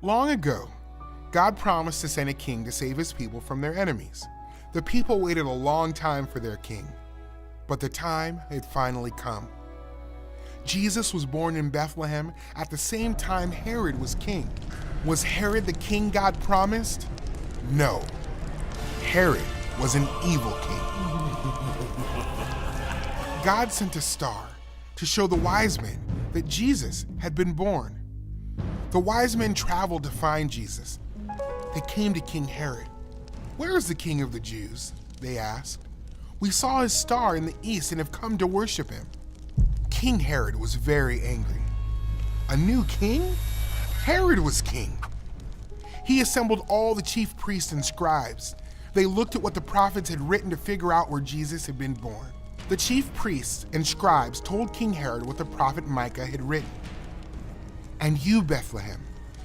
Long ago, God promised to send a king to save his people from their enemies. The people waited a long time for their king, but the time had finally come. Jesus was born in Bethlehem at the same time Herod was king. Was Herod the king God promised? No. Herod was an evil king. God sent a star to show the wise men that Jesus had been born. The wise men traveled to find Jesus. They came to King Herod. "Where is the king of the Jews?" they asked. "We saw his star in the east and have come to worship him." King Herod was very angry. A new king? Herod was king. He assembled all the chief priests and scribes. They looked at what the prophets had written to figure out where Jesus had been born. The chief priests and scribes told King Herod what the prophet Micah had written. "And you, Bethlehem,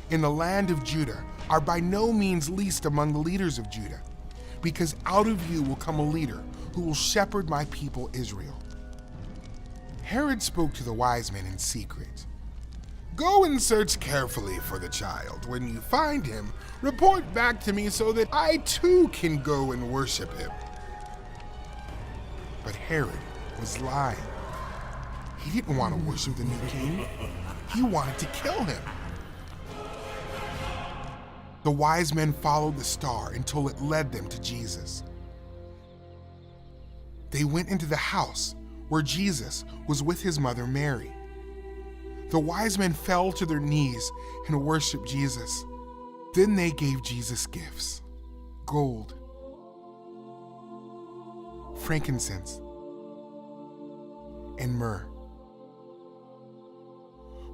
in the land of Judah, are by no means least among the leaders of Judah, because out of you will come a leader who will shepherd my people Israel." Herod spoke to the wise men in secret. "Go and search carefully for the child. When you find him, report back to me so that I too can go and worship him." But Herod was lying. He didn't want to worship the new king. He wanted to kill him. The wise men followed the star until it led them to Jesus. They went into the house where Jesus was with his mother Mary. The wise men fell to their knees and worshiped Jesus. Then they gave Jesus gifts: gold, frankincense, and myrrh.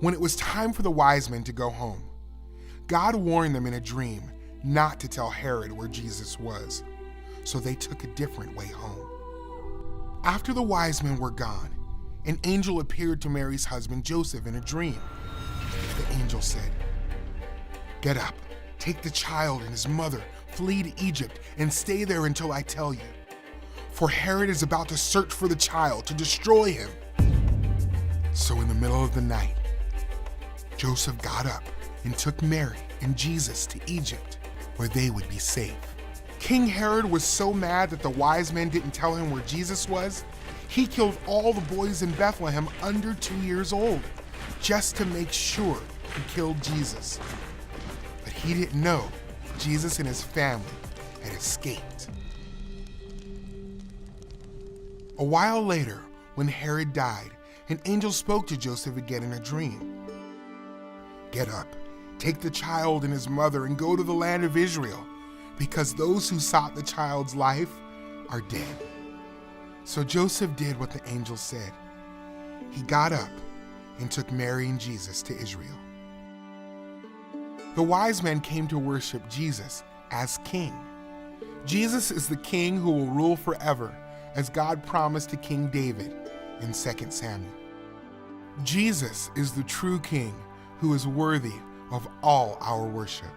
When it was time for the wise men to go home, God warned them in a dream not to tell Herod where Jesus was, so they took a different way home. After the wise men were gone, an angel appeared to Mary's husband Joseph in a dream. The angel said, "Get up, take the child and his mother, flee to Egypt, and stay there until I tell you. For Herod is about to search for the child to destroy him." So in the middle of the night, Joseph got up and took Mary and Jesus to Egypt, where they would be safe. King Herod was so mad that the wise men didn't tell him where Jesus was, he killed all the boys in Bethlehem under 2 years old, just to make sure he killed Jesus. But he didn't know Jesus and his family had escaped. A while later, when Herod died, an angel spoke to Joseph again in a dream. "Get up, take the child and his mother and go to the land of Israel, because those who sought the child's life are dead." So Joseph did what the angel said. He got up and took Mary and Jesus to Israel. The wise men came to worship Jesus as king. Jesus is the king who will rule forever, as God promised to King David in 2 Samuel. Jesus is the true king who is worthy of all our worship.